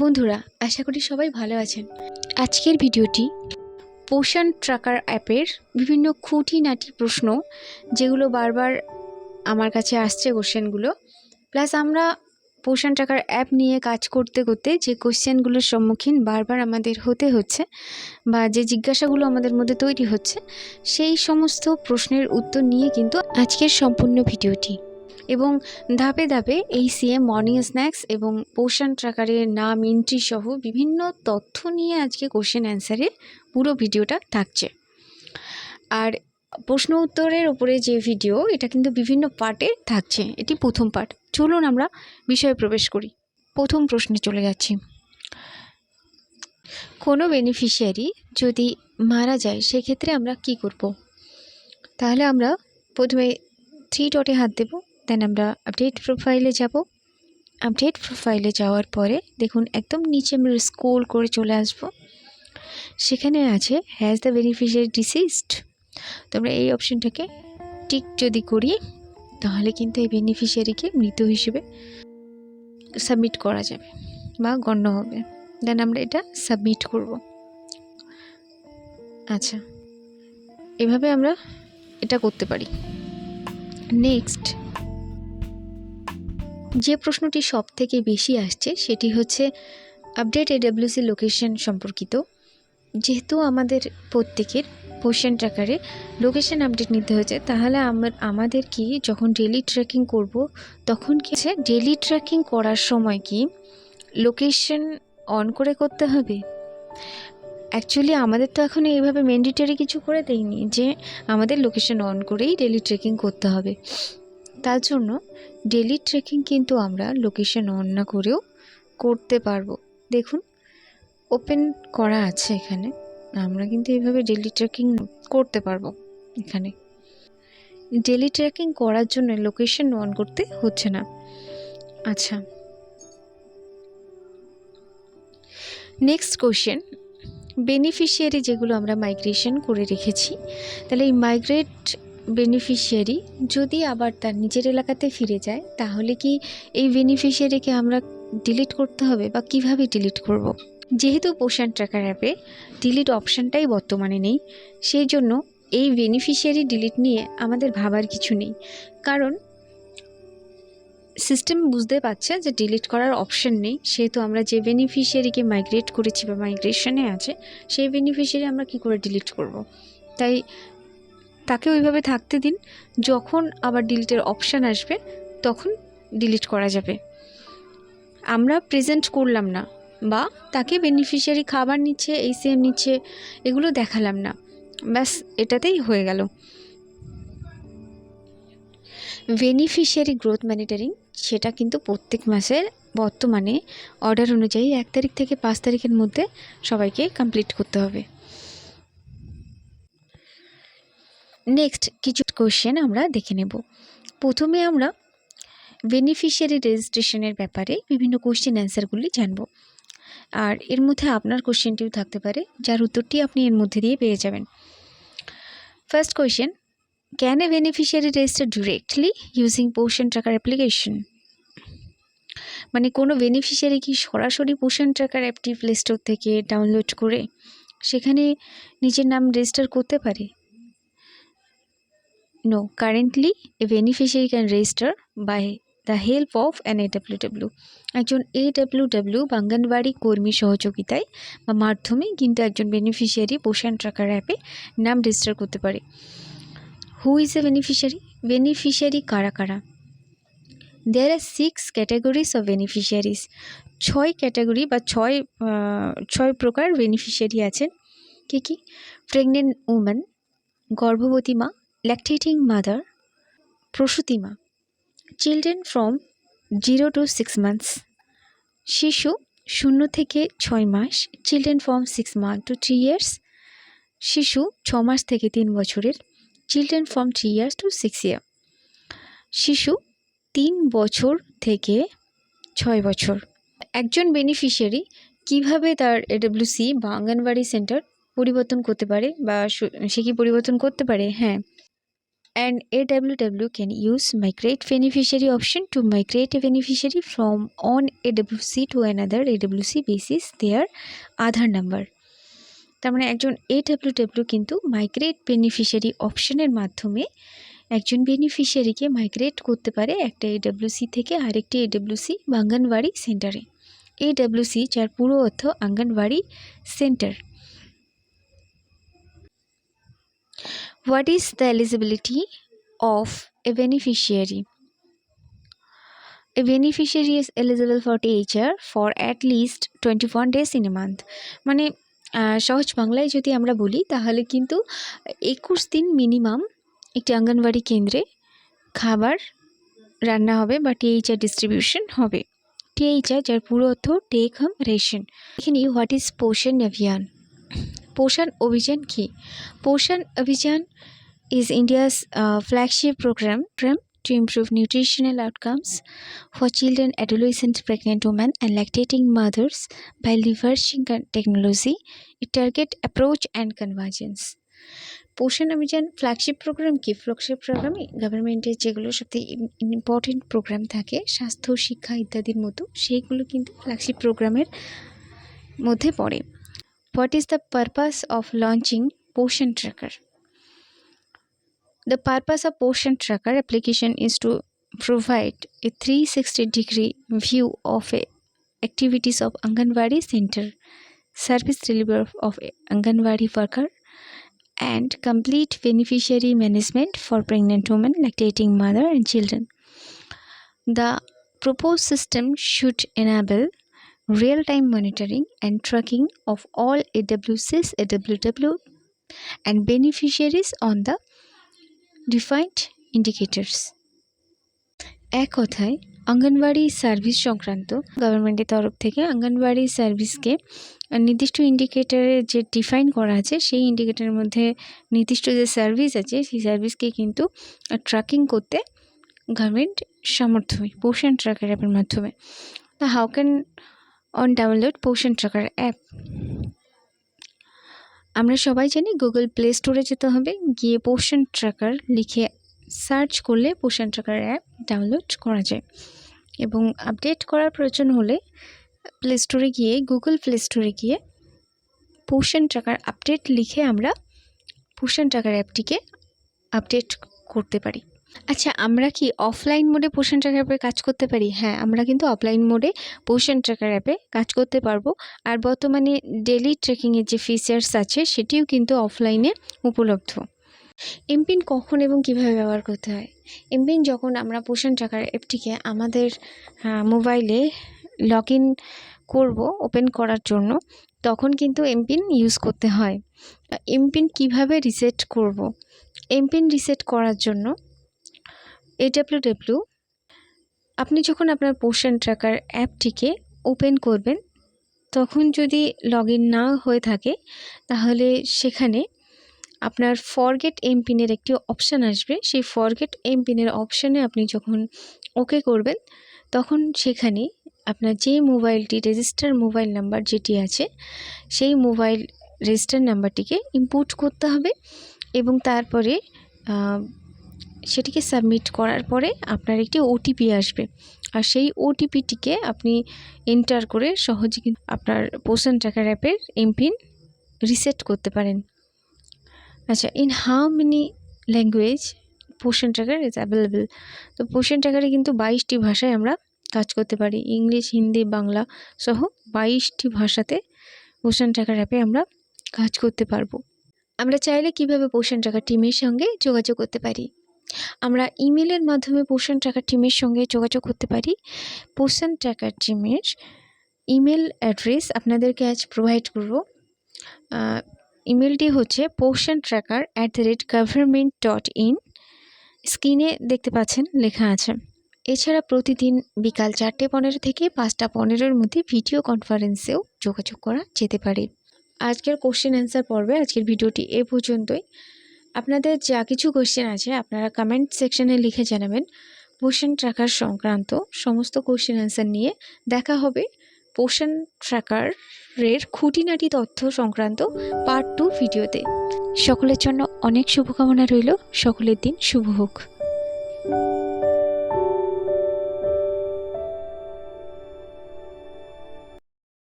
বন্ধুরা, আশা করি সবাই ভালো আছেন। আজকের ভিডিওটি পোষণ ট্র্যাকার অ্যাপের বিভিন্ন খুঁটিনাটি প্রশ্ন, যেগুলো বারবার আমার কাছে আসছে কোশ্চেনগুলো, প্লাস আমরা পোষণ ট্র্যাকার অ্যাপ নিয়ে কাজ করতে করতে যে কোশ্চেনগুলোর সম্মুখীন বারবার আমাদের হতে হচ্ছে বা যে জিজ্ঞাসাগুলো আমাদের মধ্যে তৈরি হচ্ছে, সেই সমস্ত প্রশ্নের উত্তর নিয়ে কিন্তু আজকের সম্পূর্ণ ভিডিওটি। এবং ধাপে ধাপে এই সিএম মর্নিং স্ন্যাক্স এবং পোষণ ট্র্যাকারের নাম এন্ট্রি সহ বিভিন্ন তথ্য নিয়ে আজকে কোশ্চেন অ্যান্সারে পুরো ভিডিওটা থাকছে। আর প্রশ্ন উত্তরের ওপরে যে ভিডিও, এটা কিন্তু বিভিন্ন পার্টে থাকছে। এটি প্রথম পার্ট। চলুন আমরা বিষয়ে প্রবেশ করি। প্রথম প্রশ্নে চলে যাচ্ছি। কোনো বেনিফিশিয়ারি যদি মারা যায় সেক্ষেত্রে আমরা কি করব? তাহলে আমরা প্রথমে 3 ডটে হাত দেব, দেন আমরা আপডেট প্রোফাইলে যাব। আপডেট প্রোফাইলে যাওয়ার পরে দেখুন একদম নিচে আমরা স্ক্রল করে চলে আসব। সেখানে আছে হ্যাজ দ্য বেনিফিশিয়ারি ডিসিজড। তো আমরা এই অপশনটাকে টিক যদি করি তাহলে কিন্তু এই বেনিফিশিয়ারিকে মৃত হিসেবে সাবমিট করা যাবে বা গণ্য হবে। দেন আমরা এটা সাবমিট করব। আচ্ছা, এভাবে আমরা এটা করতে পারি। নেক্সট যে প্রশ্নটি সব থেকে বেশি আসছে সেটি হচ্ছে আপডেট এডব্লিউসি লোকেশন সম্পর্কিত। যেহেতু আমাদের প্রত্যেকের পোষণ ট্র্যাকারে লোকেশন আপডেট নিতে হয়েছে, তাহলে আমাদের কি যখন ডেলি ট্র্যাকিং করব তখন কি ডেলি ট্র্যাকিং করার সময় কি লোকেশন অন করে করতে হবে? অ্যাকচুয়ালি আমাদের তো এখন এইভাবে ম্যান্ডেটরি কিছু করে দেয়নি যে আমাদের লোকেশন অন করেই ডেলি ট্রেকিং করতে হবে। তার জন্য ডেলি ট্রেকিং কিন্তু আমরা লোকেশন অন না করেও করতে পারবো। দেখুন ওপেন করা আছে এখানে, আমরা কিন্তু এইভাবে ডেলি ট্রেকিং করতে পারবো। এখানে ডেলি ট্রেকিং করার জন্য লোকেশন অন করতে হচ্ছে না। আচ্ছা, নেক্সট কোশ্চেন, বেনিফিশিয়ারি যেগুলো আমরা মাইগ্রেশন করে রেখেছি, তাহলে এই মাইগ্রেট বেনিফিশিয়ারি যদি আবার তার নিজের এলাকাতে ফিরে যায় তাহলে কি এই বেনিফিশিয়ারিকে আমরা ডিলিট করতে হবে বা কিভাবে ডিলিট করব? যেহেতু পোষণ ট্র্যাকার অ্যাপে ডিলিট অপশানটাই বর্তমানে নেই, সেই জন্য এই বেনিফিশিয়ারি ডিলিট নিয়ে আমাদের ভাবার কিছু নেই। কারণ সিস্টেম বুঝতে পারছে যে ডিলিট করার অপশন নেই, সেহেতু আমরা যে বেনিফিশিয়ারিকে মাইগ্রেট করেছি বা মাইগ্রেশনে আছে সেই বেনিফিশিয়ারি আমরা কি করে ডিলিট করব? তাই তাকে ওইভাবে থাকতে দিন, যখন আবার ডিলিটের অপশান আসবে তখন ডিলিট করা যাবে। আমরা প্রেজেন্ট করলাম না বা তাকে বেনিফিশিয়ারি খাবার নিচ্ছে, এইচএম নিচ্ছে, এগুলো দেখালাম না, ব্যাস এটাতেই হয়ে গেল। বেনিফিশিয়ারি গ্রোথ মনিটরিং সেটা কিন্তু প্রত্যেক মাসের বর্তমানে অর্ডার অনুযায়ী 1 তারিখ থেকে 5 তারিখের মধ্যে সবাইকে কমপ্লিট করতে হবে। নেক্সট কিছু কোশ্চেন আমরা দেখে নেব। প্রথমে আমরা বেনিফিশিয়ারি রেজিস্ট্রেশনের ব্যাপারে বিভিন্ন কোশ্চেন অ্যান্সারগুলি জানব। আর এর মধ্যে আপনার কোশ্চেনটিও থাকতে পারে, যার উত্তরটি আপনি এর মধ্যে দিয়ে পেয়ে যাবেন। First question, can A beneficiary register directly using পোষণ ট্র্যাকার অ্যাপ্লিকেশন? মানে কোনো বেনিফিশিয়ারি কি সরাসরি পোষণ ট্র্যাকার অ্যাপটি প্লে স্টোর থেকে ডাউনলোড করে সেখানে নিজের নাম রেজিস্টার করতে পারে? No, currently a beneficiary can register by the help of an AWW. একজন AWW বা আঙ্গনওয়াড়ি কর্মী সহযোগিতায় বা মাধ্যমে কিন্তু একজন বেনিফিশিয়ারি পোষণ ট্র্যাকার অ্যাপে নাম রেজিস্টার করতে পারে। Who is a beneficiary? Beneficiary কারা কারা? দেয়ার আর 6 ক্যাটাগরিজ অফ বেনিফিশিয়ারিজ। 6 ক্যাটাগরি বা 6 প্রকার বেনিফিশিয়ারি আছেন। কি কি? প্রেগনেন্ট উম্যান, গর্ভবতী মা, ল্যাকটেটিং মাদার, প্রসূতি মা, চিলড্রেন ফ্রম 0 to 6 months, শিশু 0 থেকে 6 মাস, children from 6 months to 3 years, শিশু 6 মাস থেকে 3 বছরের, children from 3 years to 6 years, শিশু 3 বছর থেকে 6 বছর। একজন বেনিফিশিয়ারি কিভাবে তার এডব্লিউসি বা আঙ্গনওয়াড়ি সেন্টার পরিবর্তন করতে পারে বা সে কি পরিবর্তন করতে পারে? হ্যাঁ, And AWW can use migrate beneficiary option to migrate a beneficiary from one AWC to another AWC basis their Aadhaar number. তার মানে একজন AWW কিন্তু মাইগ্রেট বেনিফিশিয়ারি অপশনের মাধ্যমে একজন বেনিফিশিয়ারিকে মাইগ্রেট করতে পারে একটা এডব্লিউসি থেকে আরেকটি এডব্লিউসি বা আঙ্গনওয়াড়ি সেন্টারে। এডব্লিউসি যার পুরো অর্থ anganwadi centre. What is the eligibility of a beneficiary? A beneficiary is eligible for THR for at least 21 days in a month. মানে সহজ বাংলায় যদি আমরা বলি তাহলে কিন্তু 21 দিন মিনিমাম একটি আঙ্গনওয়াড়ি কেন্দ্রে খাবার রান্না হবে বা THR ডিস্ট্রিবিউশন হবে। THR যার পুরো অর্থ টেক হোম রেশন। এখানে হোয়াট ইজ পোষণ অভিযান? পোষণ অভিযান কি? পোষণ অভিযান is India's flagship program to improve nutritional outcomes for children, adolescent, pregnant women, and lactating mothers by leveraging technology, a target approach and convergence. পোষণ অভিযান ফ্ল্যাগশিপ প্রোগ্রাম কি? ফ্ল্যাগশিপ প্রোগ্রামে গভর্নমেন্টের যেগুলো সবথেকে ইম্পর্টেন্ট প্রোগ্রাম থাকে স্বাস্থ্য, শিক্ষা ইত্যাদির মতো, সেইগুলো কিন্তু ফ্ল্যাগশিপ প্রোগ্রামের মধ্যে পড়ে। What is the purpose of launching পোষণ tracker? The purpose of Poshan Tracker application is to provide a 360-degree view of activities of Anganwadi Center, service delivery of Anganwadi worker, and complete beneficiary management for pregnant women, lactating mother, and children. The proposed system should enable real-time monitoring and tracking of all AWCs, AWW, and beneficiaries on the defined indicators. এক কথায় anganwadi service সংক্রান্ত গভর্নমেন্টের তরফ থেকে অঙ্গনওয়াড়ি সার্ভিসকে নির্দিষ্ট ইন্ডিকেটরে যে define করা আছে সেই ইন্ডিকেটরের মধ্যে নির্দিষ্ট যে সার্ভিস আছে সেই সার্ভিসকে কিন্তু ট্র্যাকিং করতে গভর্নমেন্ট সমর্থ হয় পোষণ ট্র্যাকার অ্যাপের মাধ্যমে। হাউ ক্যান অন ডাউনলোড পোষণ ট্র্যাকার অ্যাপ? আমরা সবাই জানি গুগল প্লে স্টোরে যেতে হবে, গিয়ে পোষণ ট্র্যাকার লিখে সার্চ করলে পোষণ ট্র্যাকার অ্যাপ ডাউনলোড করা যায়। এবং আপডেট করার প্রয়োজন হলে প্লে স্টোরে গিয়ে গুগল প্লে স্টোরে গিয়ে পোষণ ট্র্যাকার আপডেট লিখে আমরা পোষণ ট্র্যাকার অ্যাপটিকে আপডেট করতে পারি। আচ্ছা, আমরা কি অফলাইন মোডে পোষণ ট্র্যাকার অ্যাপে কাজ করতে পারি? হ্যাঁ, আমরা কিন্তু অফলাইন মোডে পোষণ ট্র্যাকার অ্যাপে কাজ করতে পারবো। আর বর্তমানে ডেলি ট্র্যাকিংয়ের যে ফিচার্স আছে সেটিও কিন্তু অফলাইনে উপলব্ধ। এমপিন কখন এবং কিভাবে ব্যবহার করতে হয়? এমপিন যখন আমরা পোষণ ট্র্যাকার অ্যাপটিকে আমাদের মোবাইলে লগ ইন করবো ওপেন করার জন্য, তখন কিন্তু এমপিন ইউজ করতে হয়। এমপিন কিভাবে রিসেট করব? এমপিন রিসেট করার জন্য AWW আপনি যখন আপনার পোষণ ট্র্যাকার অ্যাপটিকে ওপেন করবেন তখন যদি লগ ইন না হয়ে থাকে তাহলে সেখানে আপনার ফরগেট এমপিনের একটি অপশান আসবে। সেই ফরগেট এমপিনের অপশানে আপনি যখন ওকে করবেন তখন সেখানে আপনার যে মোবাইলটি রেজিস্টার মোবাইল নাম্বার যেটি আছে সেই মোবাইল রেজিস্টার নাম্বারটিকে ইনপুট করতে হবে এবং তারপরে সেটিকে সাবমিট করার পরে আপনার একটি ওটিপি আসবে। আর সেই ওটিপিটিকে আপনি এন্টার করে সহজে কিন্তু আপনার পোষণ ট্র্যাকার অ্যাপের এমপিন রিসেট করতে পারেন। আচ্ছা, ইন হাউ মেনি ল্যাঙ্গুয়েজ পোষণ ট্র্যাকার ইজ অ্যাভেলেবল? তো পোষণ ট্র্যাকারে কিন্তু 22টি ভাষায় আমরা কাজ করতে পারি। ইংলিশ, হিন্দি, বাংলা সহ 22টি ভাষাতে পোষণ ট্র্যাকার অ্যাপে আমরা কাজ করতে পারবো। আমরা চাইলে কিভাবে পোষণ ট্র্যাকার টিমের সঙ্গে যোগাযোগ করতে পারি? আমরা ইমেলের মাধ্যমে পোষণ ট্র্যাকার টিমের সঙ্গে যোগাযোগ করতে পারি। পোষণ ট্র্যাকার টিমের ইমেল অ্যাড্রেস আপনাদেরকে আজ প্রোভাইড করব। ইমেলটি হচ্ছে poshantracker@government.in। স্ক্রিনে দেখতে পাচ্ছেন লেখা আছে। এছাড়া প্রতিদিন বিকাল 4:15 থেকে 5:15-র মধ্যে ভিডিও কনফারেন্সেও যোগাযোগ করা যেতে পারে। আজকের কোশ্চেন অ্যান্সার পর্বে আজকের ভিডিওটি এ পর্যন্তই। আপনাদের যা কিছু কোশ্চেন আছে আপনারা কমেন্ট সেকশনে লিখে জানাবেন। পোষণ ট্র্যাকার সংক্রান্ত সমস্ত কোশ্চেন অ্যান্সার নিয়ে দেখা হবে পোষণ ট্র্যাকারের খুঁটিনাটি তথ্য সংক্রান্ত পার্ট 2 ভিডিওতে। সকলের জন্য অনেক শুভকামনা রইল। সকলের দিন শুভ হোক।